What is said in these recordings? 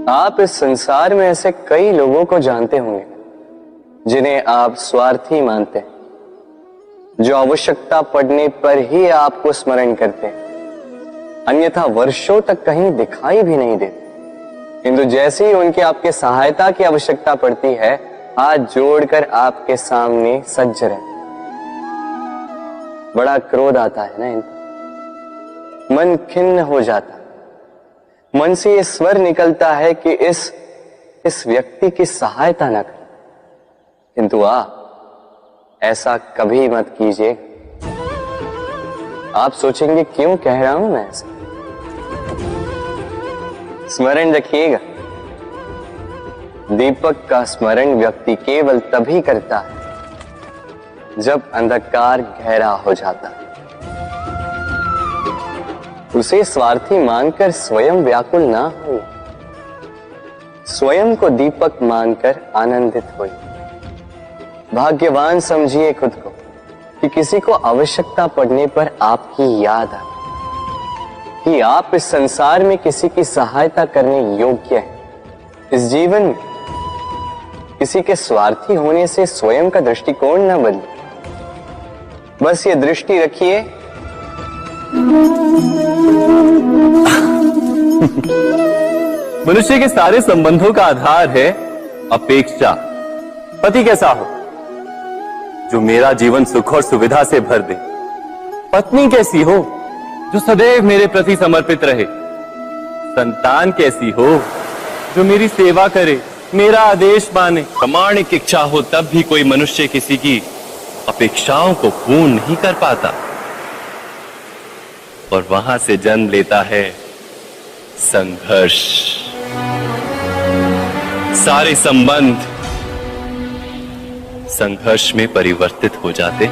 आप इस संसार में ऐसे कई लोगों को जानते होंगे जिन्हें आप स्वार्थी मानते हैं, जो आवश्यकता पड़ने पर ही आपको स्मरण करते हैं, अन्यथा वर्षों तक कहीं दिखाई भी नहीं देते, किंतु जैसे ही उनकी आपके सहायता की आवश्यकता पड़ती है, हाथ जोड़कर आपके सामने सज्ज रहते। बड़ा क्रोध आता है ना इनको, मन खिन्न हो जाता है, मन से यह स्वर निकलता है कि इस व्यक्ति की सहायता न करें, किंतु ऐसा कभी मत कीजिए। आप सोचेंगे क्यों कह रहा हूं मैं ऐसा। स्मरण रखिएगा, दीपक का स्मरण व्यक्ति केवल तभी करता है जब अंधकार गहरा हो जाता है। उसे स्वार्थी मानकर स्वयं व्याकुल ना हो, स्वयं को दीपक मानकर आनंदित हो। भाग्यवान समझिए खुद को कि किसी को आवश्यकता पड़ने पर आपकी याद आए, कि आप इस संसार में किसी की सहायता करने योग्य हैं। इस जीवन में किसी के स्वार्थी होने से स्वयं का दृष्टिकोण न बदले, बस ये दृष्टि रखिए मनुष्य के सारे संबंधों का आधार है अपेक्षा। पति कैसा हो जो मेरा जीवन सुख और सुविधा से भर दे, पत्नी कैसी हो जो सदैव मेरे प्रति समर्पित रहे, संतान कैसी हो जो मेरी सेवा करे, मेरा आदेश माने। प्रामाणिक इच्छा हो तब भी कोई मनुष्य किसी की अपेक्षाओं को पूर्ण नहीं कर पाता, और वहां से जन्म लेता है संघर्ष। सारे संबंध संघर्ष में परिवर्तित हो जाते,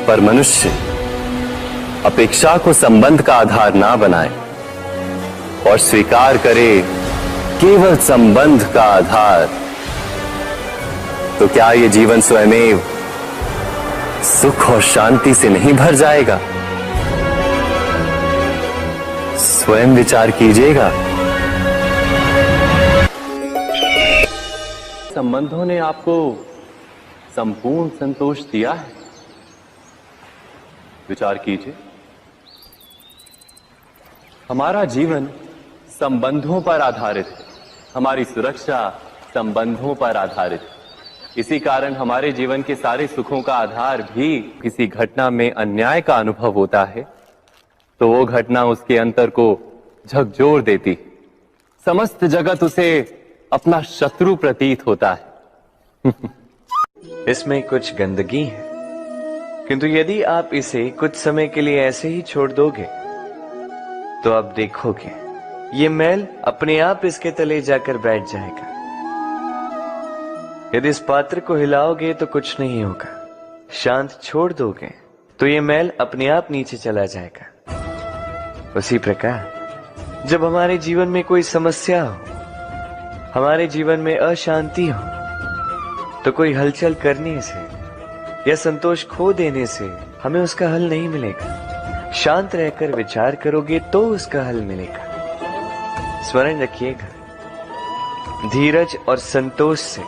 पर मनुष्य अपेक्षा को संबंध का आधार ना बनाए और स्वीकार करे केवल संबंध का आधार, तो क्या ये जीवन स्वयमेव सुख और शांति से नहीं भर जाएगा? स्वयं विचार कीजिएगा। संबंधों ने आपको संपूर्ण संतोष दिया है? विचार कीजिए। हमारा जीवन संबंधों पर आधारित है, हमारी सुरक्षा संबंधों पर आधारित है। इसी कारण हमारे जीवन के सारे सुखों का आधार भी किसी घटना में अन्याय का अनुभव होता है तो वो घटना उसके अंतर को झकझोर देती, समस्त जगत उसे अपना शत्रु प्रतीत होता है। इसमें कुछ गंदगी है, किंतु यदि आप इसे कुछ समय के लिए ऐसे ही छोड़ दोगे तो आप देखोगे ये मैल अपने आप इसके तले जाकर बैठ जाएगा। यदि इस पात्र को हिलाओगे तो कुछ नहीं होगा, शांत छोड़ दोगे तो ये मैल अपने आप नीचे चला जाएगा। उसी प्रकार जब हमारे जीवन में कोई समस्या हो, हमारे जीवन में अशांति हो, तो कोई हलचल करने से या संतोष खो देने से हमें उसका हल नहीं मिलेगा। शांत रहकर विचार करोगे तो उसका हल मिलेगा। स्मरण रखिएगा, धीरज और संतोष से,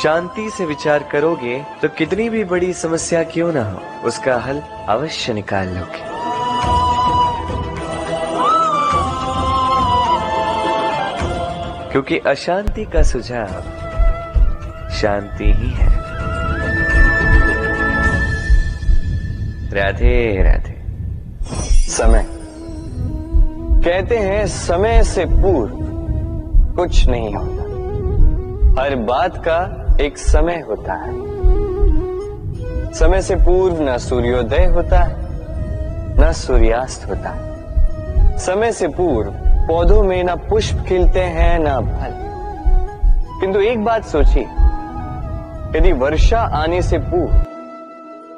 शांति से विचार करोगे तो कितनी भी बड़ी समस्या क्यों ना हो, उसका हल अवश्य निकाल लोगे। क्योंकि अशांति का सुझाव शांति ही है। राधे राधे। समय, कहते हैं समय से पूर्व कुछ नहीं होता, हर बात का एक समय होता है। समय से पूर्व न सूर्योदय होता है न सूर्यास्त होता है। समय से पूर्व पौधों में न पुष्प खिलते हैं न फल। किंतु एक बात सोचिए, यदि वर्षा आने से पूर्व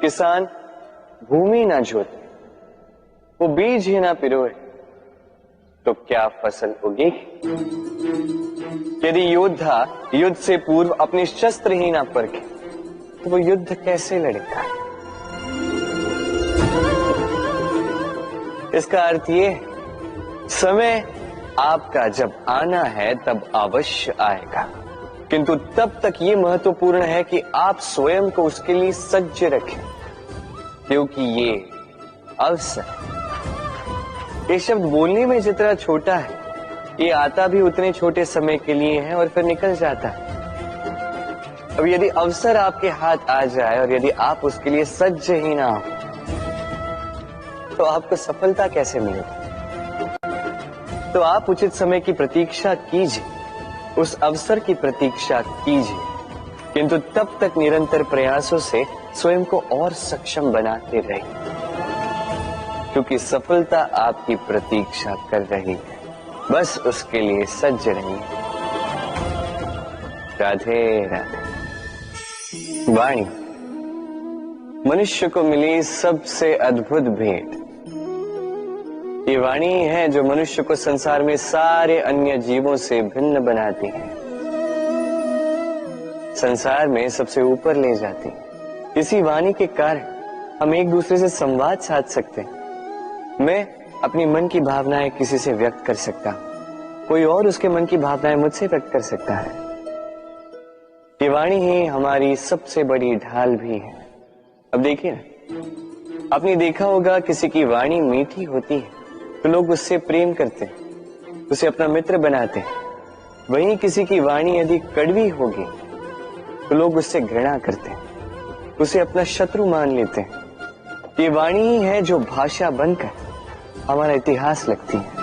किसान भूमि न जोते, वो बीज ही ना पिरोए, तो क्या फसल उगेगी? यदि योद्धा युद्ध से पूर्व अपने शस्त्र ही ना परखे, तो वो युद्ध कैसे लड़ेगा? इसका अर्थ ये, समय आपका जब आना है तब अवश्य आएगा, किंतु तब तक ये महत्वपूर्ण है कि आप स्वयं को उसके लिए सज्ज रखें, क्योंकि ये अवसर, ये शब्द बोलने में जितना छोटा है, ये आता भी उतने छोटे समय के लिए है और फिर निकल जाता है। अब यदि अवसर आपके हाथ आ जाए और यदि आप उसके लिए सज्ज ही ना हो, तो आपको सफलता कैसे मिलेगी? तो आप उचित समय की प्रतीक्षा कीजिए, उस अवसर की प्रतीक्षा कीजिए, किंतु तब तक निरंतर प्रयासों से स्वयं को और सक्षम बनाते रहिए, क्योंकि सफलता आपकी प्रतीक्षा कर रही है। बस उसके लिए सज्ज रहिए। राधे राधे। वाणी मनुष्य को मिली सबसे अद्भुत भेंट। ये वाणी है जो मनुष्य को संसार में सारे अन्य जीवों से भिन्न बनाती है, संसार में सबसे ऊपर ले जाती है। इसी वाणी के कारण हम एक दूसरे से संवाद साध सकते हैं। मैं अपनी मन की भावनाएं किसी से व्यक्त कर सकता हूं, कोई और उसके मन की भावनाएं मुझसे व्यक्त कर सकता है। ये वाणी ही हमारी सबसे बड़ी ढाल भी है। अब देखिए ना, आपने देखा होगा किसी की वाणी मीठी होती है तो लोग उससे प्रेम करते हैं, उसे अपना मित्र बनाते हैं। वहीं किसी की वाणी यदि कड़वी होगी तो लोग उससे घृणा करते हैं, उसे अपना शत्रु मान लेते हैं। ये वाणी ही है जो भाषा बनकर हमारा इतिहास लिखती है।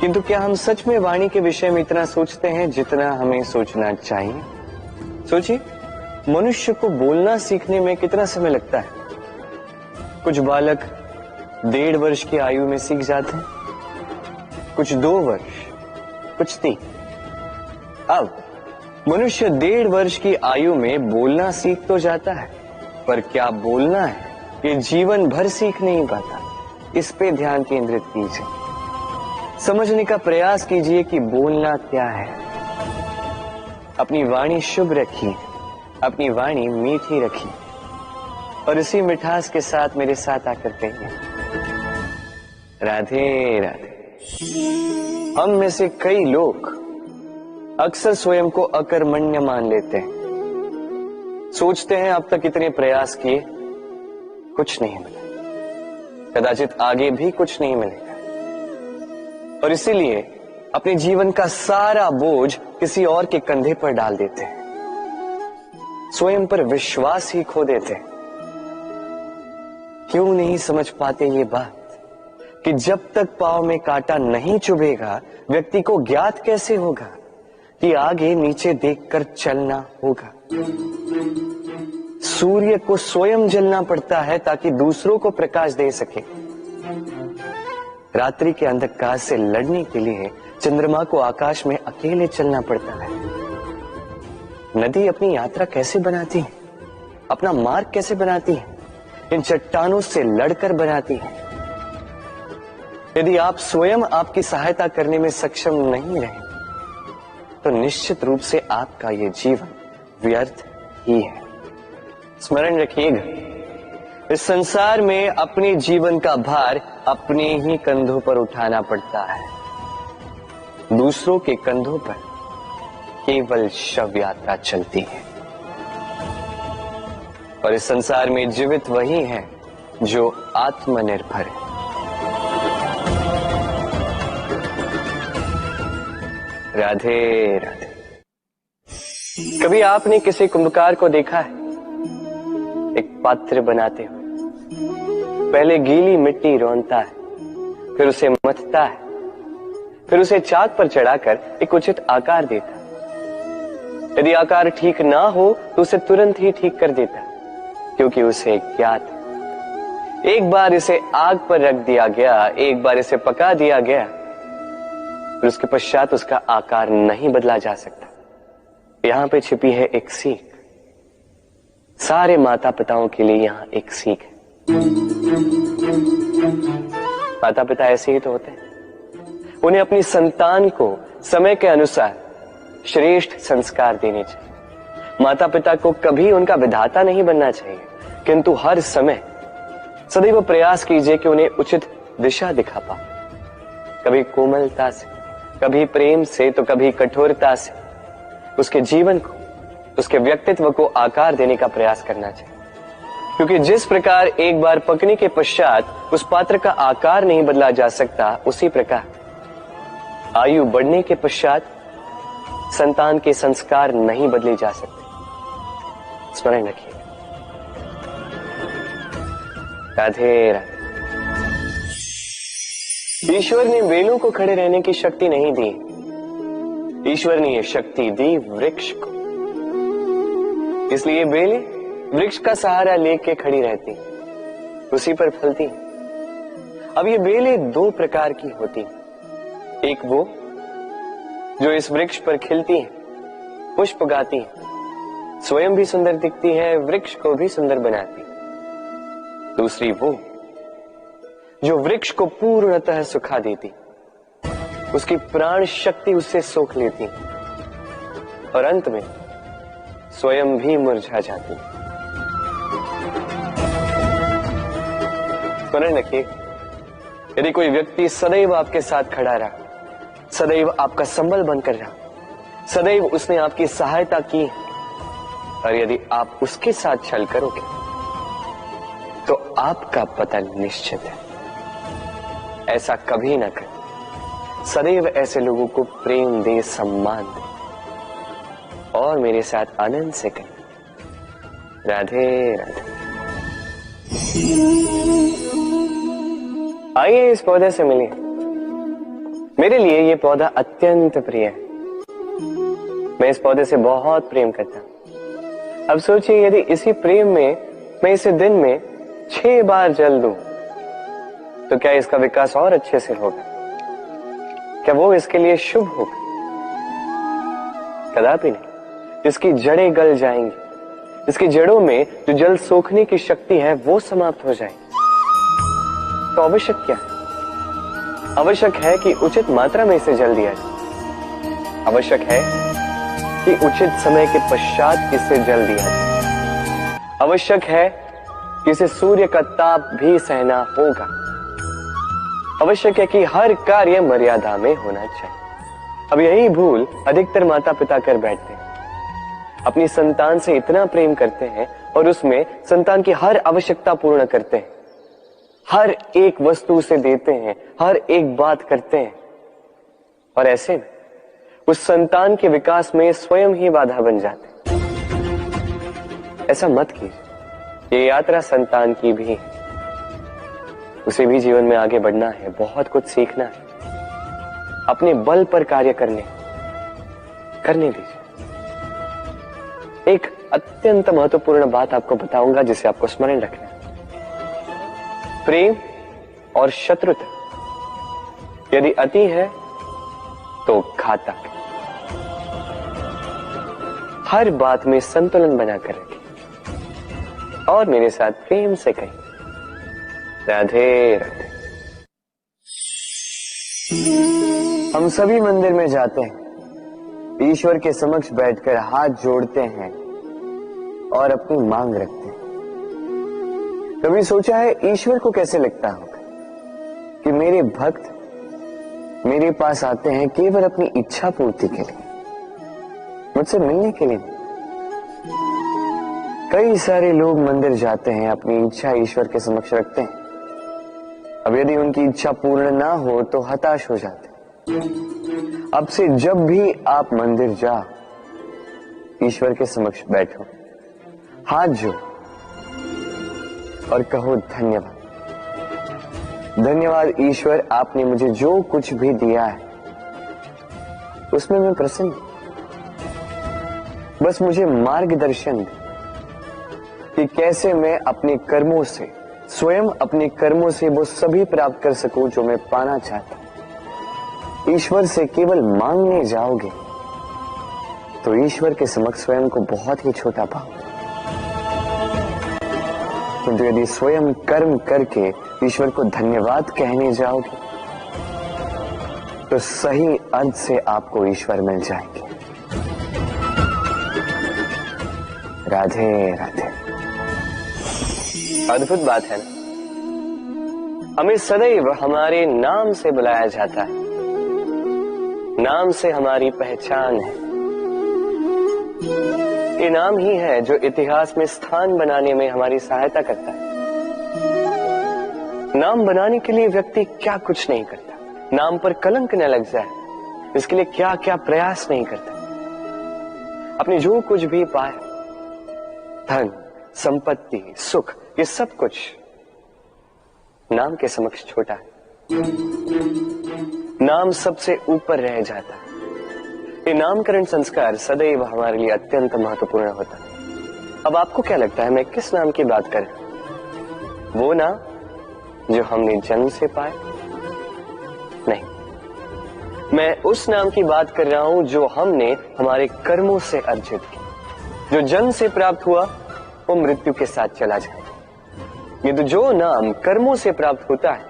किंतु क्या हम सच में वाणी के विषय में इतना सोचते हैं जितना हमें सोचना चाहिए? सोचिए, मनुष्य को बोलना सीखने में कितना समय लगता है। कुछ बालक 1.5 वर्ष की आयु में सीख जाते हैं, कुछ 2 वर्ष, कुछ 3। अब मनुष्य 1.5 वर्ष की आयु में बोलना सीख तो जाता है, पर क्या बोलना है ये जीवन भर सीख नहीं पाता। इस पे ध्यान केंद्रित कीजिए, समझने का प्रयास कीजिए कि बोलना क्या है। अपनी वाणी शुभ रखिए, अपनी वाणी मीठी रखिए और इसी मिठास के साथ मेरे साथ आकर कहिए, राधे राधे। हम में से कई लोग अक्सर स्वयं को अकर्मण्य मान लेते हैं। सोचते हैं अब तक इतने प्रयास किए, कुछ नहीं मिला, कदाचित आगे भी कुछ नहीं मिलेगा, और इसीलिए अपने जीवन का सारा बोझ किसी और के कंधे पर डाल देते हैं, स्वयं पर विश्वास ही खो देते हैं। क्यों नहीं समझ पाते ये बात कि जब तक पांव में कांटा नहीं चुभेगा व्यक्ति को ज्ञात कैसे होगा कि आगे नीचे देखकर चलना होगा। सूर्य को स्वयं जलना पड़ता है ताकि दूसरों को प्रकाश दे सके। रात्रि के अंधकार से लड़ने के लिए चंद्रमा को आकाश में अकेले चलना पड़ता है। नदी अपनी यात्रा कैसे बनाती है, अपना मार्ग कैसे बनाती है? इन चट्टानों से लड़कर बनाती है। यदि आप स्वयं आपकी सहायता करने में सक्षम नहीं रहे तो निश्चित रूप से आपका यह जीवन व्यर्थ ही है। स्मरण रखिएगा, इस संसार में अपने जीवन का भार अपने ही कंधों पर उठाना पड़ता है। दूसरों के कंधों पर केवल शव यात्रा चलती है। और इस संसार में जीवित वही है जो आत्मनिर्भर है। राधे राधे। कभी आपने किसी कुंभकार को देखा है एक पात्र बनाते हुए? पहले गीली मिट्टी रौंदता है, फिर उसे मथता है, फिर उसे चाक पर चढ़ाकर एक उचित आकार देता है। यदि आकार ठीक ना हो तो उसे तुरंत ही ठीक कर देता है, क्योंकि उसे ज्ञात है। एक बार इसे आग पर रख दिया गया, एक बार इसे पका दिया गया, फिर उसके पश्चात उसका आकार नहीं बदला जा सकता। यहां पे छिपी है एक सीख। सारे माता पिताओं के लिए यहां एक सीख है। माता पिता ऐसे ही तो होते हैं। उन्हें अपनी संतान को समय के अनुसार श्रेष्ठ संस्कार देने चाहिए। माता पिता को कभी उनका विधाता नहीं बनना चाहिए, किंतु हर समय सदैव प्रयास कीजिए कि उन्हें उचित दिशा दिखा पाओ। कभी कोमलता से, कभी प्रेम से, तो कभी कठोरता से उसके जीवन को, उसके व्यक्तित्व को आकार देने का प्रयास करना चाहिए। क्योंकि जिस प्रकार एक बार पकने के पश्चात उस पात्र का आकार नहीं बदला जा सकता, उसी प्रकार आयु बढ़ने के पश्चात संतान के संस्कार नहीं बदले जा सकते। स्मरण रखिए। राधे राधे। ईश्वर ने बेलों को खड़े रहने की शक्ति नहीं दी, ईश्वर ने यह शक्ति दी वृक्ष को। इसलिए बेलें वृक्ष का सहारा लेके खड़ी रहती, उसी पर फलती। अब ये बेलें दो प्रकार की होती, एक वो जो इस वृक्ष पर खिलती है, पुष्प गाती है, स्वयं भी सुंदर दिखती है, वृक्ष को भी सुंदर बनाती। दूसरी वो जो वृक्ष को पूर्णतः सुखा देती, उसकी प्राण शक्ति उससे सोख लेती और अंत में स्वयं भी मुरझा जाती। स्मरण रखिए, यदि कोई व्यक्ति सदैव आपके साथ खड़ा रहा, सदैव आपका संबल बनकर रहा, सदैव उसने आपकी सहायता की, और यदि आप उसके साथ छल करोगे तो आपका पतन निश्चित है। ऐसा कभी ना करें। सदैव ऐसे लोगों को प्रेम दे, सम्मान दे और मेरे साथ आनंद से कहें राधे राधे। आइए इस पौधे से मिलिए। मेरे लिए ये पौधा अत्यंत प्रिय है। मैं इस पौधे से बहुत प्रेम करता हूं। अब सोचिए, यदि इसी प्रेम में मैं इसे दिन में 6 बार जल दूं, तो क्या इसका विकास और अच्छे से होगा? क्या वो इसके लिए शुभ होगा? कदापि नहीं। इसकी जड़ें गल जाएंगी, इसकी जड़ों में जो जल सोखने की शक्ति है वो समाप्त हो जाएगी। तो आवश्यक क्या है? आवश्यक है कि उचित मात्रा में इसे जल दिया जाए। आवश्यक है कि उचित समय के पश्चात इसे जल दिया जाए। आवश्यक है कि इसे सूर्य का ताप भी सहना होगा। आवश्यक है कि हर कार्य मर्यादा में होना चाहिए। अब यही भूल अधिकतर माता पिता कर बैठते हैं। अपनी संतान से इतना प्रेम करते हैं और उसमें संतान की हर आवश्यकता पूर्ण करते हैं, हर एक वस्तु उसे देते हैं, हर एक बात करते हैं, और ऐसे में उस संतान के विकास में स्वयं ही बाधा बन जाते हैं। ऐसा मत कीजिए। ये यात्रा संतान की भी है, उसे भी जीवन में आगे बढ़ना है, बहुत कुछ सीखना है, अपने बल पर कार्य करने दीजिए। एक अत्यंत महत्वपूर्ण बात आपको बताऊंगा जिसे आपको स्मरण रखना है। प्रेम और शत्रुता यदि अति है तो घातक। हर बात में संतुलन बनाकर रखें और मेरे साथ प्रेम से कहें राधे राधे। हम सभी मंदिर में जाते हैं, ईश्वर के समक्ष बैठकर हाथ जोड़ते हैं और अपनी मांग रखते हैं। कभी सोचा है ईश्वर को कैसे लगता होगा कि मेरे भक्त मेरे पास आते हैं केवल अपनी इच्छा पूर्ति के लिए, मुझसे मिलने के लिए। कई सारे लोग मंदिर जाते हैं, अपनी इच्छा ईश्वर के समक्ष रखते हैं। अब यदि उनकी इच्छा पूर्ण ना हो तो हताश हो जाते। अब से जब भी आप मंदिर जाओ, ईश्वर के समक्ष बैठो, हाथ जोड़ो और कहो धन्यवाद। धन्यवाद ईश्वर, आपने मुझे जो कुछ भी दिया है उसमें मैं प्रसन्न हूं। बस मुझे मार्गदर्शन दे कि कैसे मैं अपने कर्मों से, स्वयं अपने कर्मों से वो सभी प्राप्त कर सकूं जो मैं पाना चाहता हूं। ईश्वर से केवल मांगने जाओगे तो ईश्वर के समक्ष स्वयं को बहुत ही छोटा पाओगे। किंतु यदि स्वयं कर्म करके ईश्वर को धन्यवाद कहने जाओगे तो सही अर्थ से आपको ईश्वर मिल जाएंगे। राधे राधे। अद्भुत बात है ना? हमें सदैव हमारे नाम से बुलाया जाता है। नाम से हमारी पहचान है। ये नाम ही है जो इतिहास में स्थान बनाने में हमारी सहायता करता है। नाम बनाने के लिए व्यक्ति क्या कुछ नहीं करता, नाम पर कलंक न लग जाए इसके लिए क्या क्या प्रयास नहीं करता। अपने जो कुछ भी पाए, धन, संपत्ति, सुख, ये सब कुछ नाम के समक्ष छोटा है। नाम सबसे ऊपर रह जाता है। ये नामकरण संस्कार सदैव हमारे लिए अत्यंत महत्वपूर्ण होता है। अब आपको क्या लगता है मैं किस नाम की बात करें? वो नाम जो हमने जन्म से पाए? नहीं, मैं उस नाम की बात कर रहा हूं जो हमने हमारे कर्मों से अर्जित की। जो जन्म से प्राप्त हुआ वो मृत्यु के साथ चला जाए। ये तो जो नाम कर्मों से प्राप्त होता है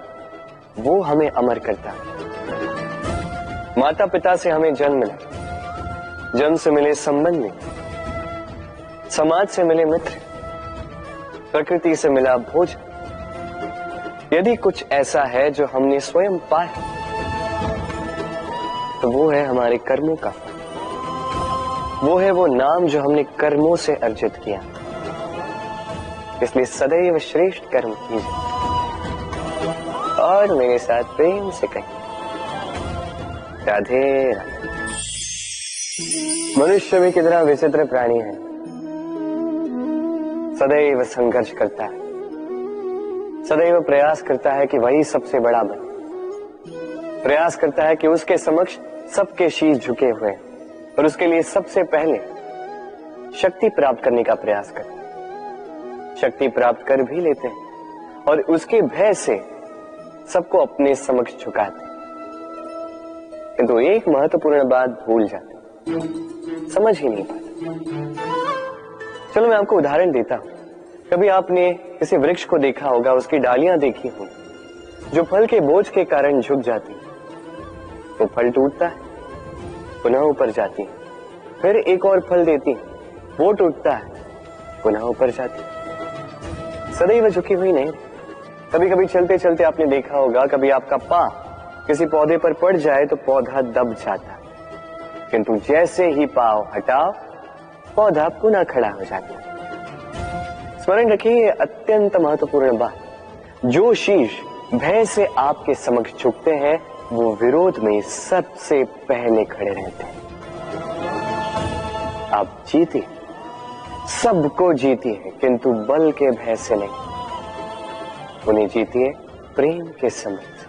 वो हमें अमर करता है। माता पिता से हमें जन्म मिला, जन्म से मिले संबंधी, समाज से मिले मित्र, प्रकृति से मिला भोजन। यदि कुछ ऐसा है जो हमने स्वयं पाया तो वो है हमारे कर्मों का फल। वो है वो नाम जो हमने कर्मों से अर्जित किया। इसलिए सदैव श्रेष्ठ कर्म कीजिए और मेरे साथ प्रेम से कहिए राधे राधे। मनुष्य भी कितना विचित्र प्राणी है। सदैव संघर्ष करता है, सदैव प्रयास करता है कि वही सबसे बड़ा बने। प्रयास करता है कि उसके समक्ष सबके शीश झुके हुए और उसके लिए सबसे पहले शक्ति प्राप्त करने का प्रयास करते। शक्ति प्राप्त कर भी लेते हैं और उसके भय से सबको अपने समक्ष झुकाते, किंतु एक महत्वपूर्ण बात भूल जाते, समझ ही नहीं पाते। चलो मैं आपको उदाहरण देता हूं। कभी आपने किसी वृक्ष को देखा होगा, उसकी डालियां देखी होंगी जो फल के बोझ के कारण झुक जाती है। वो फल टूटता है, पुनः ऊपर जाती है, फिर एक और फल देती है, वो टूटता है, पुनः ऊपर जाती है, सदैव झुकी हुई नहीं। कभी कभी चलते चलते आपने देखा होगा, कभी आपका पांव किसी पौधे पर पड़ जाए तो पौधा दब जाता है, किंतु जैसे ही पांव हटाओ पौधा पुनः खड़ा हो जाता है। स्मरण रखिए ये अत्यंत महत्वपूर्ण बात। जो शीश भय से आपके समक्ष झुकते हैं वो विरोध में सबसे पहले खड़े रहते हैं। आप जीते, सबको जीती है, किंतु बल के भय से नहीं। उन्हें जीतिए प्रेम के समक्ष।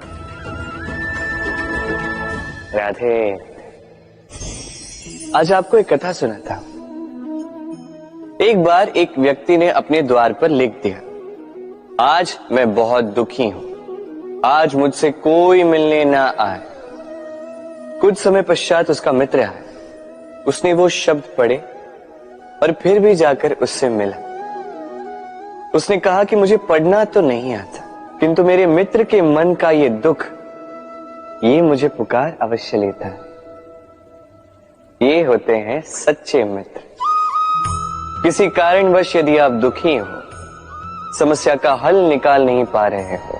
राधे। आज आपको एक कथा सुनाता हूं। एक बार एक व्यक्ति ने अपने द्वार पर लिख दिया, आज मैं बहुत दुखी हूं, आज मुझसे कोई मिलने ना आए। कुछ समय पश्चात उसका मित्र आया। उसने वो शब्द पढ़े और फिर भी जाकर उससे मिला। उसने कहा कि मुझे पढ़ना तो नहीं आता, किंतु मेरे मित्र के मन का ये दुख, ये मुझे पुकार अवश्य लेता है। ये होते हैं सच्चे मित्र। किसी कारणवश यदि आप दुखी हो, समस्या का हल निकाल नहीं पा रहे हो,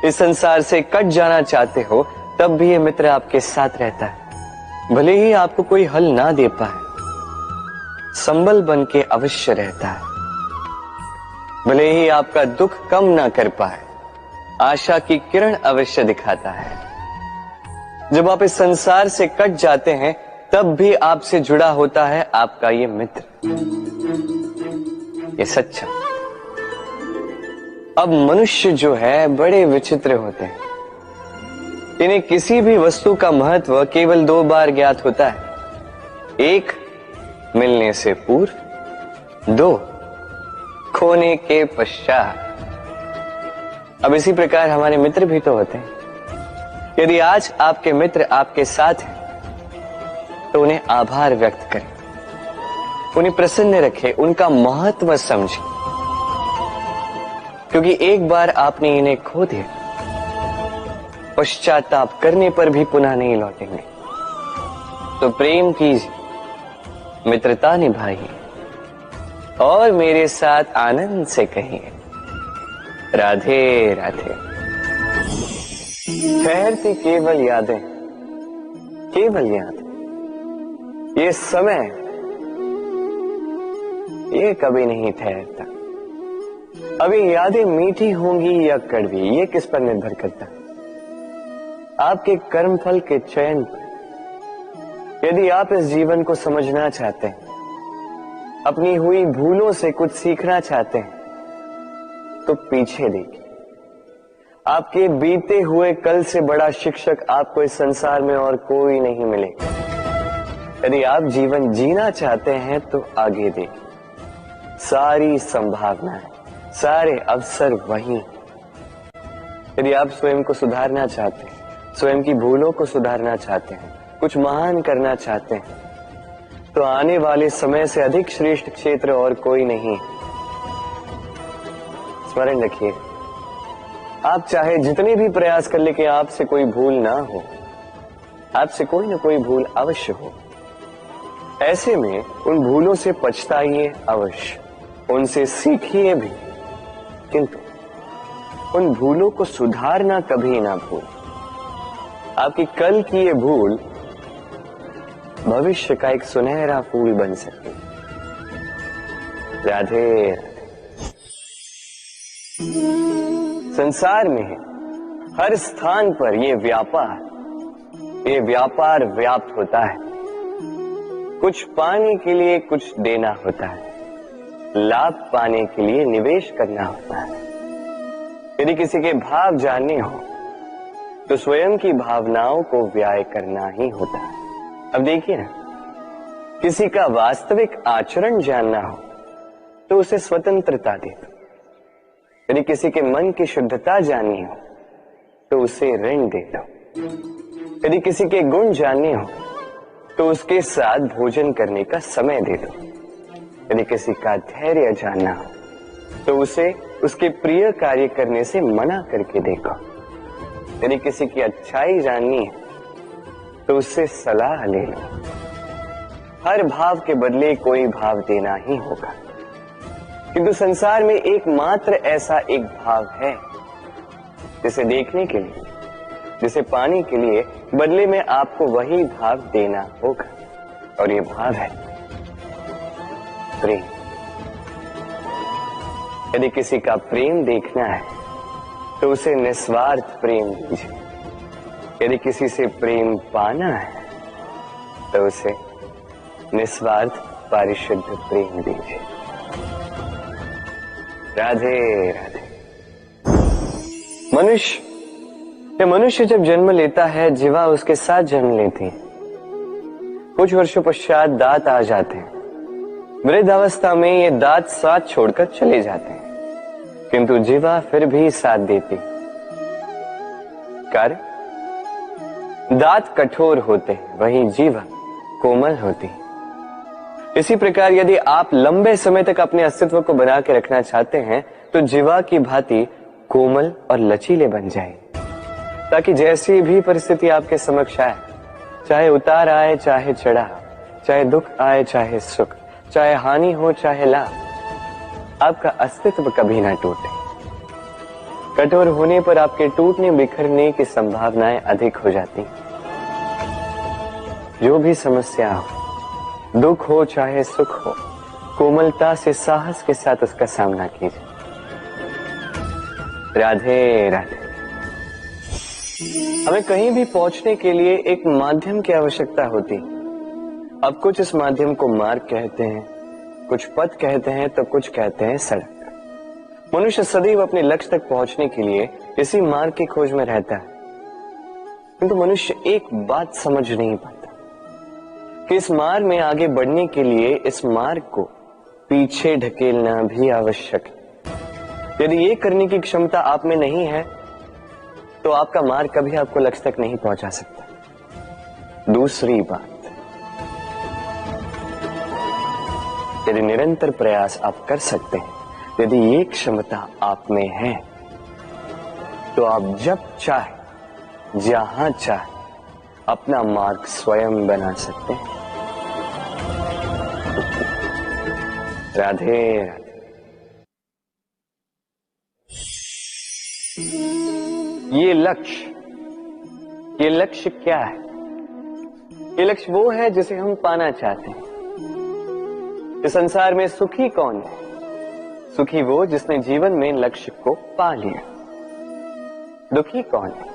इस संसार से कट जाना चाहते हो, तब भी ये मित्र आपके साथ रहता है। भले ही आपको कोई हल ना दे पाए, संबल बन के अवश्य रहता है। भले ही आपका दुख कम ना कर पाए, आशा की किरण अवश्य दिखाता है। जब आप इस संसार से कट जाते हैं तब भी आपसे जुड़ा होता है आपका ये मित्र, ये सच्चा। अब मनुष्य जो है बड़े विचित्र होते हैं। इन्हें किसी भी वस्तु का महत्व केवल दो बार ज्ञात होता है। एक, मिलने से पूर्व, दो, खोने के पश्चात। अब इसी प्रकार हमारे मित्र भी तो होते हैं। यदि आज आपके मित्र आपके साथ हैं तो उन्हें आभार व्यक्त करें, उन्हें प्रसन्न रखें, उनका महत्व समझें, क्योंकि एक बार आपने इन्हें खो दिया, पश्चाताप करने पर भी पुनः नहीं लौटेंगे। तो प्रेम कीजिए, मित्रता निभाइए और मेरे साथ आनंद से कहिए राधे राधे। ठहरती केवल यादें, केवल यादें। ये समय ये कभी नहीं ठहरता। अभी यादें मीठी होंगी या कड़वी, ये किस पर निर्भर करता? आपके कर्मफल के चयन पर। यदि आप इस जीवन को समझना चाहते हैं, अपनी हुई भूलों से कुछ सीखना चाहते हैं, तो पीछे देखिए। आपके बीते हुए कल से बड़ा शिक्षक आपको इस संसार में और कोई नहीं मिलेगा। यदि आप जीवन जीना चाहते हैं तो आगे देखिए। सारी संभावनाएं, सारे अवसर वहीं। यदि आप स्वयं को सुधारना चाहते हैं, स्वयं की भूलों को सुधारना चाहते हैं, कुछ महान करना चाहते हैं, तो आने वाले समय से अधिक श्रेष्ठ क्षेत्र और कोई नहीं। स्मरण रखिए, आप चाहे जितने भी प्रयास कर ले कि आपसे कोई भूल ना हो, आपसे कोई ना कोई भूल अवश्य हो। ऐसे में उन भूलों से पछताइए अवश्य, उनसे सीखिए भी, किंतु उन भूलों को सुधारना कभी ना भूल। आपकी कल की ये भूल भविष्य का एक सुनहरा फूल बन सकती। राधे। संसार में हर स्थान पर ये व्यापार व्याप्त होता है। कुछ पाने के लिए कुछ देना होता है, लाभ पाने के लिए निवेश करना होता है। यदि किसी के भाव जानने हो तो स्वयं की भावनाओं को व्याय करना ही होता है। अब देखिए ना, किसी का वास्तविक आचरण जानना हो तो उसे स्वतंत्रता दे दो। यदि किसी के मन की शुद्धता जाननी हो तो उसे ऋण दे दो। यदि किसी के गुण जानने हो तो उसके साथ भोजन करने का समय दे दो। यदि किसी का धैर्य जानना हो तो उसे उसके प्रिय कार्य करने से मना करके देखो। यदि किसी की अच्छाई जाननी है तो उससे सलाह ले लो। हर भाव के बदले कोई भाव देना ही होगा, किंतु संसार में एकमात्र ऐसा एक भाव है जिसे देखने के लिए, जिसे पाने के लिए बदले में आपको वही भाव देना होगा, और ये भाव है प्रेम। यदि किसी का प्रेम देखना है तो उसे निस्वार्थ प्रेम दीजिए। यदि किसी से प्रेम पाना है तो उसे निस्वार्थ पारिशुद्ध प्रेम दीजिए। राधे राधे। मनुष्य जब जन्म लेता है, जीवा उसके साथ जन्म लेती है। कुछ वर्षों पश्चात दांत आ जाते हैं। वृद्धावस्था में ये दांत साथ छोड़कर चले जाते हैं, किंतु जीवा फिर भी साथ देती। कार्य, दांत कठोर होते हैं, वहीं जीवा कोमल होती है। इसी प्रकार यदि आप लंबे समय तक अपने अस्तित्व को बना के रखना चाहते हैं तो जीवा की भांति कोमल और लचीले बन जाए, ताकि जैसी भी परिस्थिति आपके समक्ष आए, चाहे उतार आए चाहे चढ़ाव, चाहे दुख आए चाहे सुख, चाहे हानि हो चाहे लाभ, आपका अस्तित्व कभी ना टूटे। कठोर होने पर आपके टूटने बिखरने की संभावनाएं अधिक हो जाती। जो भी समस्या हो, दुख हो चाहे सुख हो, कोमलता से साहस के साथ उसका सामना कीजिए। राधे राधे। हमें कहीं भी पहुंचने के लिए एक माध्यम की आवश्यकता होती। अब कुछ इस माध्यम को मार्ग कहते हैं, कुछ पथ कहते हैं, तो कुछ कहते हैं सड़क। मनुष्य सदैव अपने लक्ष्य तक पहुंचने के लिए इसी मार्ग की खोज में रहता है, किंतु मनुष्य एक बात समझ नहीं पाता कि इस मार्ग में आगे बढ़ने के लिए इस मार्ग को पीछे ढकेलना भी आवश्यक है। यदि ये करने की क्षमता आप में नहीं है तो आपका मार्ग कभी आपको लक्ष्य तक नहीं पहुंचा सकता। दूसरी बात, यदि निरंतर प्रयास आप कर सकते हैं, यदि ये क्षमता आप में है, तो आप जब चाहे, जहां चाहे अपना मार्ग स्वयं बना सकते हैं। राधे राधे। ये लक्ष्य ये लक्ष्य क्या है? ये लक्ष्य वो है जिसे हम पाना चाहते हैं। इस संसार में सुखी कौन है? सुखी वो जिसने जीवन में लक्ष्य को पा लिया। दुखी कौन है?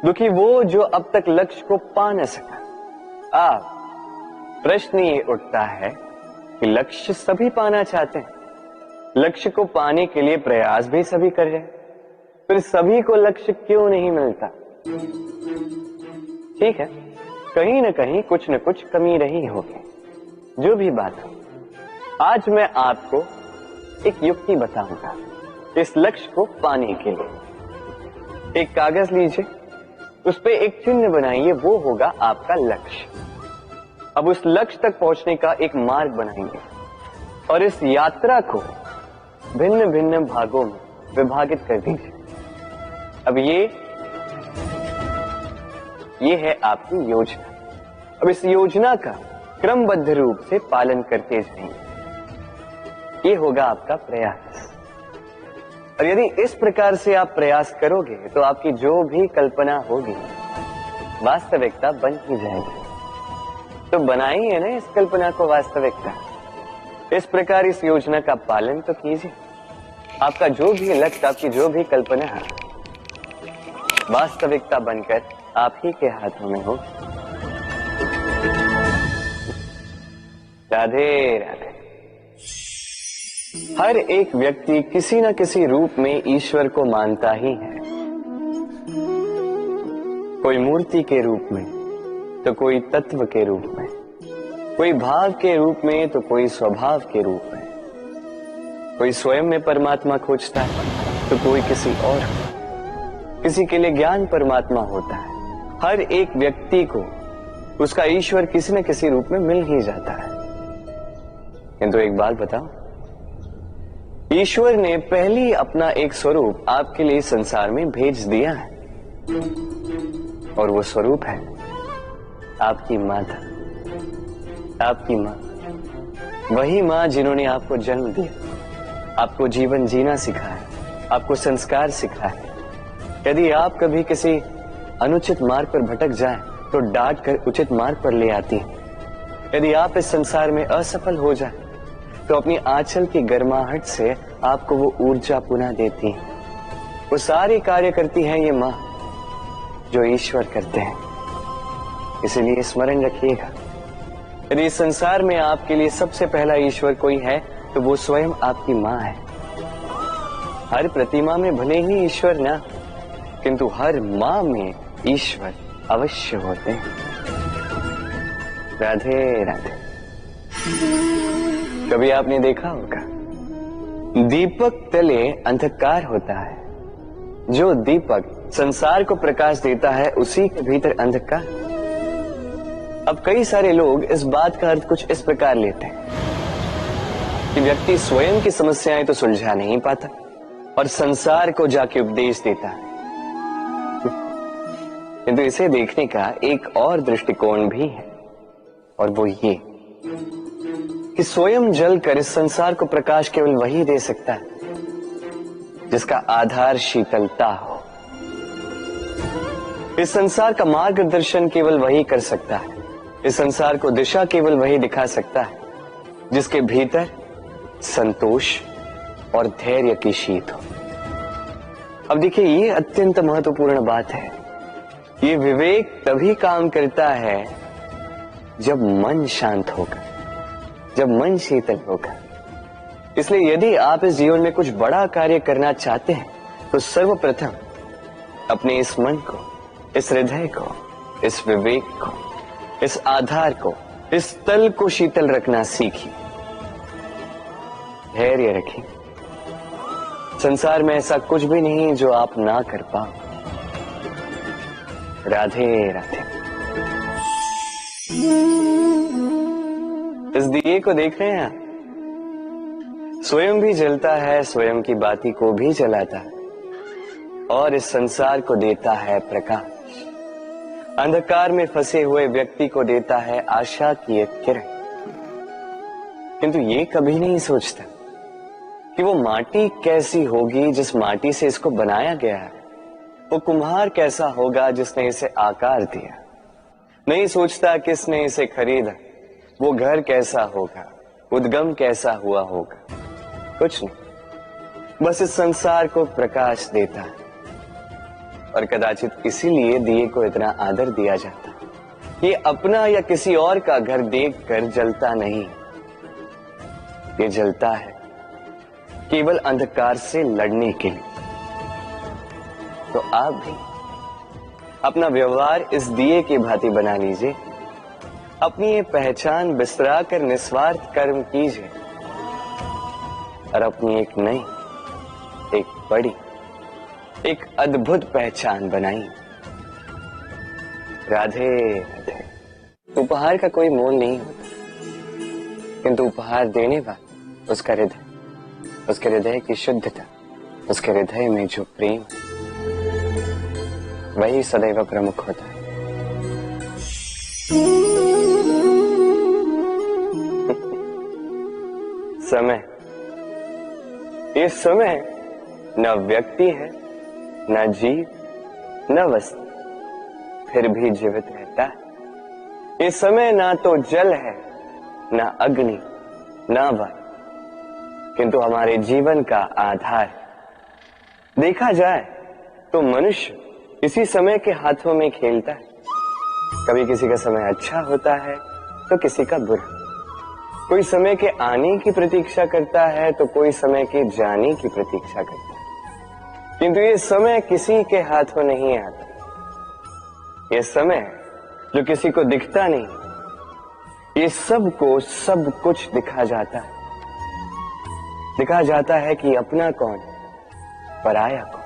दुखी वो जो अब तक लक्ष्य को पा न सका। आप प्रश्न ये उठता है कि लक्ष्य सभी पाना चाहते हैं, लक्ष्य को पाने के लिए प्रयास भी सभी कर रहे हैं, फिर सभी को लक्ष्य क्यों नहीं मिलता? ठीक है, कहीं ना कहीं कुछ न कुछ कमी रही होगी। जो भी बात हो, आज मैं आपको एक युक्ति बताऊंगा इस लक्ष्य को पाने के लिए। एक कागज लीजिए, उस पे एक चिन्ह बनाइए, वो होगा आपका लक्ष्य। अब उस लक्ष्य तक पहुंचने का एक मार्ग बनाएंगे और इस यात्रा को भिन्न भिन्न भागों में विभाजित कर दीजिए। अब ये है आपकी योजना। अब इस योजना का क्रमबद्ध रूप से पालन करते जाएंगे, ये होगा आपका प्रयास। और यदि इस प्रकार से आप प्रयास करोगे तो आपकी जो भी कल्पना होगी वास्तविकता बन ही जाएगी। तो बनाइए ना इस कल्पना को वास्तविकता। इस प्रकार इस योजना का पालन तो कीजिए। आपका जो भी लक्ष्य, आपकी जो भी कल्पना है, वास्तविकता बनकर आप ही के हाथों में हो। राधे राधे। हर एक व्यक्ति किसी न किसी रूप में ईश्वर को मानता ही है। कोई मूर्ति के रूप में, तो कोई तत्व के रूप में, कोई भाव के रूप में, तो कोई स्वभाव के रूप में। कोई स्वयं में परमात्मा खोजता है, तो कोई किसी और, किसी के लिए ज्ञान परमात्मा होता है। हर एक व्यक्ति को उसका ईश्वर किसी न किसी रूप में मिल ही जाता है। किंतु एक बात बताओ, ईश्वर ने पहले अपना एक स्वरूप आपके लिए संसार में भेज दिया है, और वो स्वरूप है आपकी माता, आपकी मां। वही मां जिन्होंने आपको जन्म दिया, आपको जीवन जीना सिखाया, आपको संस्कार सिखाया। यदि आप कभी किसी अनुचित मार्ग पर भटक जाएं, तो डांट कर उचित मार्ग पर ले आती है। यदि आप इस संसार में असफल हो जाएं, तो अपनी आंचल की गर्माहट से आपको वो ऊर्जा पुनः देती है। वो सारी कार्य करती है ये मां जो ईश्वर करते हैं। इसलिए स्मरण रखिएगा, यदि इस संसार में आपके लिए सबसे पहला ईश्वर कोई है, तो वो स्वयं आपकी मां है। हर प्रतिमा में भले ही ईश्वर ना, किंतु हर मां में ईश्वर अवश्य होते हैं। राधे राधे। कभी आपने देखा होगा, दीपक तले अंधकार होता है। जो दीपक संसार को प्रकाश देता है, उसी के भीतर अंधकार। अब कई सारे लोग इस बात का अर्थ कुछ इस प्रकार लेते हैं कि व्यक्ति स्वयं की समस्याएं तो सुलझा नहीं पाता और संसार को जाके उपदेश देता है। किंतु इसे देखने का एक और दृष्टिकोण भी है, और वो ये कि स्वयं जलकर इस संसार को प्रकाश केवल वही दे सकता है जिसका आधार शीतलता हो। इस संसार का मार्गदर्शन केवल वही कर सकता है, इस संसार को दिशा केवल वही दिखा सकता है जिसके भीतर संतोष और धैर्य की शीत हो। अब देखिए, ये अत्यंत महत्वपूर्ण बात है। ये विवेक तभी काम करता है जब मन शांत होगा, जब मन शीतल होगा। इसलिए यदि आप इस जीवन में कुछ बड़ा कार्य करना चाहते हैं, तो सर्वप्रथम अपने इस मन को, इस हृदय को, इस विवेक को, इस आधार को, इस तल को शीतल रखना सीखिए। धैर्य रखिए। संसार में ऐसा कुछ भी नहीं जो आप ना कर पाओ। राधे राधे। इस दिए को देख रहे हैं आप? स्वयं भी जलता है, स्वयं की बाती को भी जलाता है, और इस संसार को देता है प्रकाश। अंधकार में फंसे हुए व्यक्ति को देता है आशा की एक किरण। किंतु ये कभी नहीं सोचता कि वो माटी कैसी होगी जिस माटी से इसको बनाया गया है। वो कुम्हार कैसा होगा जिसने इसे आकार दिया, नहीं सोचता किसने इसे खरीदा। वो घर कैसा होगा, उद्गम कैसा हुआ होगा, कुछ नहीं, बस इस संसार को प्रकाश देता है। और कदाचित इसीलिए दिए को इतना आदर दिया जाता है। ये अपना या किसी और का घर देखकर जलता नहीं, ये जलता है केवल अंधकार से लड़ने के लिए। तो आप भी अपना व्यवहार इस दिए की भांति बना लीजिए, अपनी ये पहचान बिसरा कर निस्वार्थ कर्म कीजिए और अपनी एक नई, एक बड़ी, एक अद्भुत पहचान बनाइए। राधे राधे। उपहार का कोई मोल नहीं होता, किंतु उपहार देने वाला उसका हृदय, उसके हृदय की शुद्धता, उसके हृदय में जो प्रेम, वही सदैव प्रमुख होता है। समय, ये समय न व्यक्ति है, न जीव, न वस्तु, फिर भी जीवित रहता है। ये समय ना तो जल है, न अग्नि, न वायु, किंतु हमारे जीवन का आधार। देखा जाए तो मनुष्य इसी समय के हाथों में खेलता है। कभी किसी का समय अच्छा होता है तो किसी का बुरा। कोई समय के आने की प्रतीक्षा करता है तो कोई समय के जाने की प्रतीक्षा करता है, किंतु ये समय किसी के हाथों नहीं आता। ये समय जो किसी को दिखता नहीं, ये सबको सब कुछ दिखा जाता है। दिखा जाता है कि अपना कौन, पराया कौन,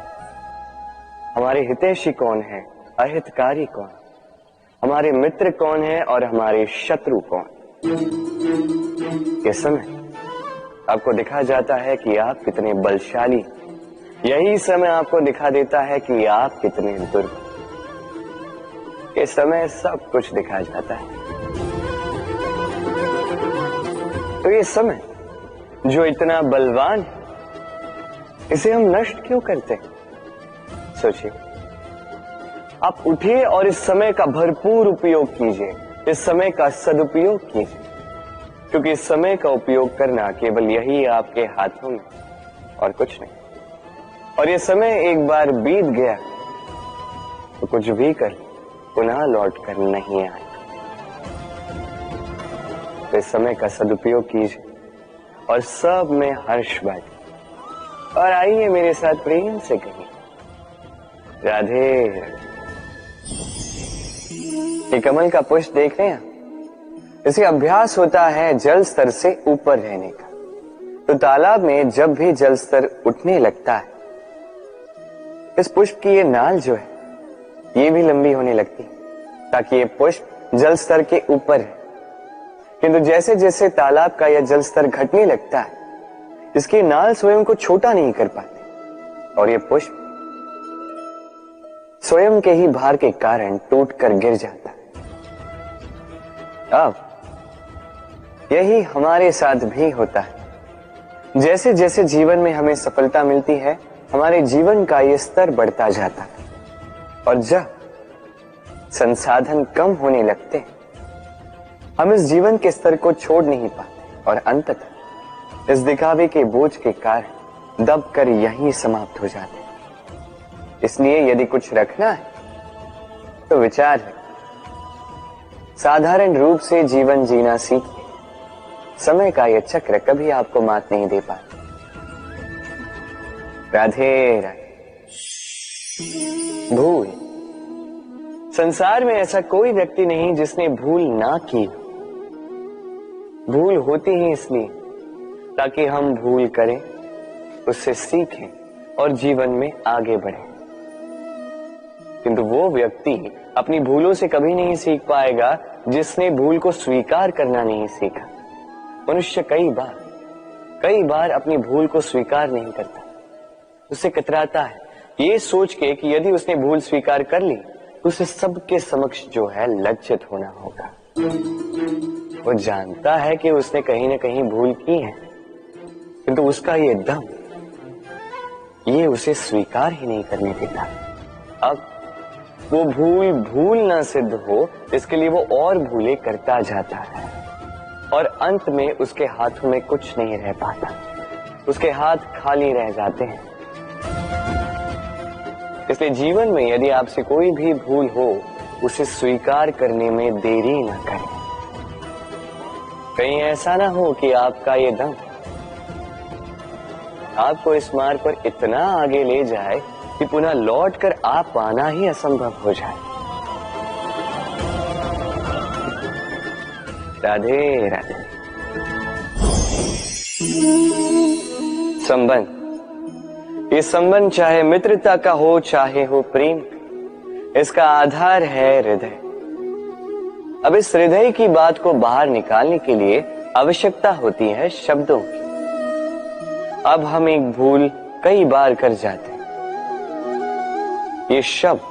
हमारे हितैषी कौन है, अहितकारी कौन, हमारे मित्र कौन है और हमारे शत्रु कौन। ये समय आपको दिखा जाता है कि आप कितने बलशाली, यही समय आपको दिखा देता है कि आप कितने दुर्बल। ये समय सब कुछ दिखा जाता है। तो ये समय जो इतना बलवान है, इसे हम नष्ट क्यों करते हैं? सोचिए, आप उठिए और इस समय का भरपूर उपयोग कीजिए, इस समय का सदुपयोग कीजिए, क्योंकि इस समय का उपयोग करना केवल यही आपके हाथों में, और कुछ नहीं। और ये समय एक बार बीत गया तो कुछ भी कर पुनः लौट कर नहीं आएगा। तो इस समय का सदुपयोग कीजिए और सब में हर्ष बांटिए। और आइए मेरे साथ प्रेम से कहिए, राधे राधे। ये कमल का पुष्प देख रहे हैं, इसे अभ्यास होता है जल स्तर से ऊपर रहने का। तो तालाब में जब भी जल स्तर उठने लगता है, इस पुष्प की ये नाल जो है, ये भी लंबी होने लगती है ताकि ये पुष्प जल स्तर के ऊपर है। किंतु जैसे जैसे तालाब का यह जल स्तर घटने लगता है, इसकी नाल स्वयं को छोटा नहीं कर पाती और ये पुष्प स्वयं के ही भार के कारण टूटकर गिर जाता है। अब यही हमारे साथ भी होता है। जैसे जैसे जीवन में हमें सफलता मिलती है, हमारे जीवन का ये स्तर बढ़ता जाता है, और जब संसाधन कम होने लगते हैं, हम इस जीवन के स्तर को छोड़ नहीं पाते और अंततः इस दिखावे के बोझ के कारण दबकर यहीं समाप्त हो जाते हैं। इसलिए यदि कुछ रखना है तो विचार है, साधारण रूप से जीवन जीना सीखिए। समय का यह चक्र कभी आपको मात नहीं दे पाता। राधे राधे। भूल, संसार में ऐसा कोई व्यक्ति नहीं जिसने भूल ना की। भूल होती ही इसलिए ताकि हम भूल करें, उससे सीखें और जीवन में आगे बढ़ें। किंतु वो व्यक्ति अपनी भूलों से कभी नहीं सीख पाएगा जिसने भूल को स्वीकार करना नहीं सीखा। मनुष्य कई बार अपनी भूल को स्वीकार नहीं करता, उससे कतराता है, ये सोच के कि यदि उसने भूल स्वीकार कर ली तो उसे सबके समक्ष जो है लज्जित होना होगा। वो जानता है कि उसने कहीं ना कहीं भूल की है, किंतु उसका ये दम, ये उसे स्वीकार ही नहीं करने देता। अब वो भूल भूल ना सिद्ध हो, इसके लिए वो और भूले करता जाता है और अंत में उसके हाथों में कुछ नहीं रह पाता, उसके हाथ खाली रह जाते हैं। इसलिए जीवन में यदि आपसे कोई भी भूल हो, उसे स्वीकार करने में देरी न करें। कहीं ऐसा ना हो कि आपका ये दम आपको इस मार्ग पर इतना आगे ले जाए कि पुनः लौटकर आप पाना ही असंभव हो जाए। राधे राधे। संबंध, ये संबंध चाहे मित्रता का हो चाहे हो प्रेम, इसका आधार है हृदय। अब इस हृदय की बात को बाहर निकालने के लिए आवश्यकता होती है शब्दों की। अब हम एक भूल कई बार कर जाते हैं। ये शब्द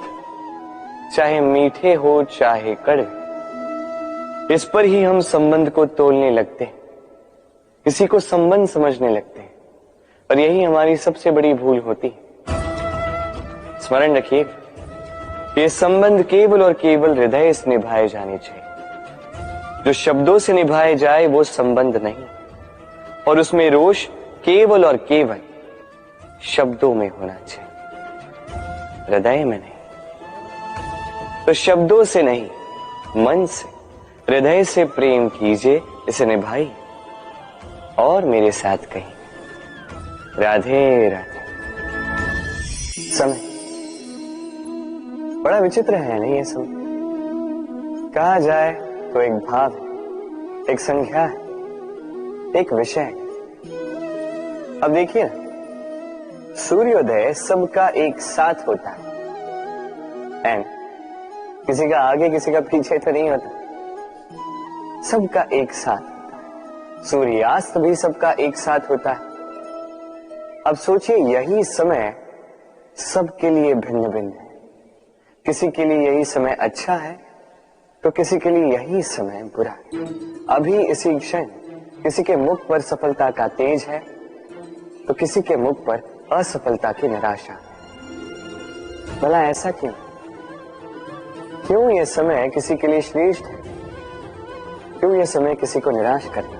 चाहे मीठे हो चाहे कड़वे, इस पर ही हम संबंध को तोलने लगते हैं, किसी को संबंध समझने लगते हैं, और यही हमारी सबसे बड़ी भूल होती है। स्मरण रखिए, ये संबंध केवल और केवल हृदय से निभाए जाने चाहिए। जो शब्दों से निभाए जाए वो संबंध नहीं, और उसमें रोष केवल और केवल शब्दों में होना चाहिए, हृदय में नहीं। तो शब्दों से नहीं, मन से, हृदय से प्रेम कीजिए, इसे निभाइए और मेरे साथ कहिए राधे राधे। समय बड़ा विचित्र है नहीं ये समय। कहा जाए तो एक भाव है, एक संख्या है, एक विषय है। अब देखिए, सूर्योदय सबका एक साथ होता है, एंड किसी का आगे किसी का पीछे तो नहीं होता, सबका एक साथ होता है। सूर्यास्त भी सबका एक साथ होता है। अब सोचिए, यही समय सबके लिए भिन्न भिन्न है। किसी के लिए यही समय अच्छा है तो किसी के लिए यही समय बुरा है। अभी इसी क्षण किसी के मुख पर सफलता का तेज है तो किसी के मुख पर असफलता की निराशा। भला ऐसा क्यों? क्यों यह समय किसी के लिए श्रेष्ठ है, क्यों यह समय किसी को निराश करता?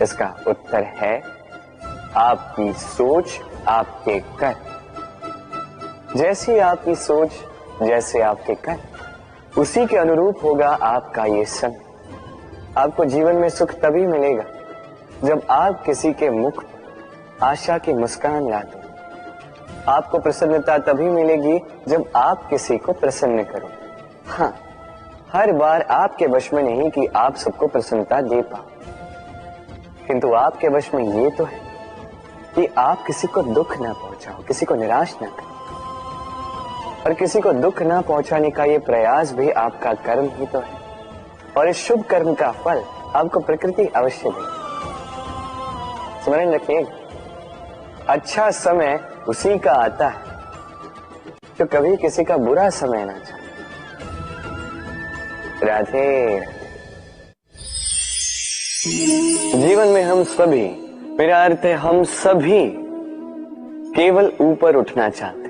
इसका उत्तर है आपकी सोच, आपके कर। जैसी आपकी सोच, जैसे आपके कर, उसी के अनुरूप होगा आपका ये समय। आपको जीवन में सुख तभी मिलेगा जब आप किसी के मुख पर आशा की मुस्कान ला दो। आपको प्रसन्नता तभी मिलेगी जब आप किसी को प्रसन्न करो। हाँ, हर बार आपके वश में नहीं कि आप सबको प्रसन्नता दे पाओ, किंतु आपके वश में ये तो है कि आप किसी को दुख ना पहुंचाओ, किसी को निराश ना करो। और किसी को दुख ना पहुंचाने का ये प्रयास भी आपका कर्म ही तो है, और इस शुभ कर्म का फल आपको प्रकृति अवश्य देगी। स्मरण रखिए, अच्छा समय उसी का आता है जो कभी किसी का बुरा समय ना चाहे। राधे। जीवन में हम सभी, मेरा अर्थ है हम सभी, केवल ऊपर उठना चाहते हैं।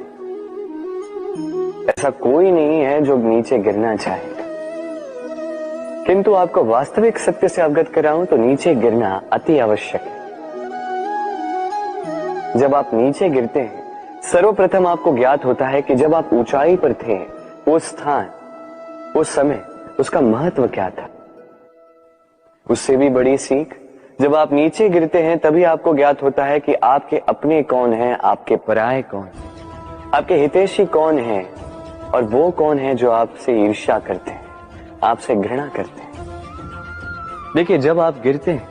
ऐसा कोई नहीं है जो नीचे गिरना चाहेगा, किंतु आपको वास्तविक सत्य से अवगत कराऊं तो नीचे गिरना अति आवश्यक है। जब आप नीचे गिरते हैं, सर्वप्रथम आपको ज्ञात होता है कि जब आप ऊंचाई पर थे, वो स्थान, वो समय, उसका महत्व क्या था। उससे भी बड़ी सीख, जब आप नीचे गिरते हैं तभी आपको ज्ञात होता है कि आपके अपने कौन हैं, आपके पराये कौन, आपके हितैषी कौन हैं, और वो कौन है जो आपसे ईर्ष्या करते हैं, आपसे घृणा करते हैं। देखिए, जब आप गिरते हैं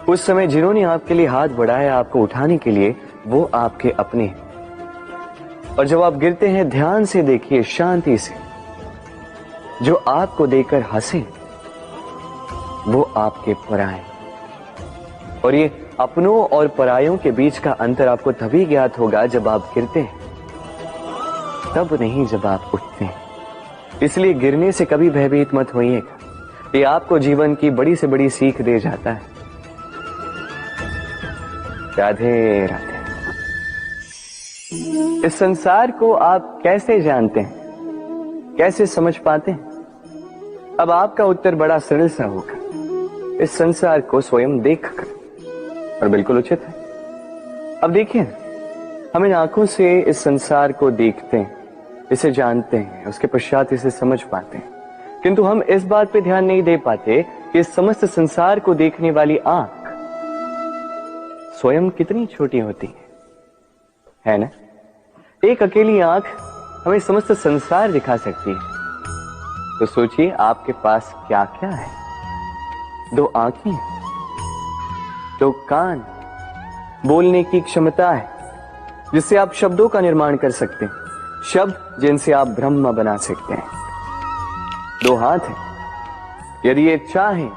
उस समय जिन्होंने आपके लिए हाथ बढ़ाया आपको उठाने के लिए, वो आपके अपने हैं। और जब आप गिरते हैं, ध्यान से देखिए, शांति से, जो आपको देकर हंसे वो आपके पराये। और ये अपनों और परायों के बीच का अंतर आपको तभी ज्ञात होगा जब आप गिरते हैं, तब नहीं जब आप उठते हैं। इसलिए गिरने से कभी भयभीत मत होइएगा, ये आपको जीवन की बड़ी से बड़ी सीख दे जाता है। राधे राधे। इस संसार को आप कैसे जानते हैं, कैसे समझ पाते हैं? अब आपका उत्तर बड़ा सरल सा होगा, इस संसार को स्वयं देखकर, और बिल्कुल उचित है। अब देखिए, हम इन आंखों से इस संसार को देखते हैं, इसे जानते हैं, उसके पश्चात इसे समझ पाते हैं, किंतु हम इस बात पे ध्यान नहीं दे पाते कि इस समस्त संसार को देखने वाली आंख स्वयं कितनी छोटी होती है ना? एक अकेली आंख हमें समस्त संसार दिखा सकती है। तो सोचिए आपके पास क्या क्या है। 2 आंखें, 2 कान, बोलने की क्षमता है जिससे आप शब्दों का निर्माण कर सकते हैं, शब्द जिनसे आप ब्रह्म बना सकते हैं। 2 हाथ हैं, यदि ये चाहें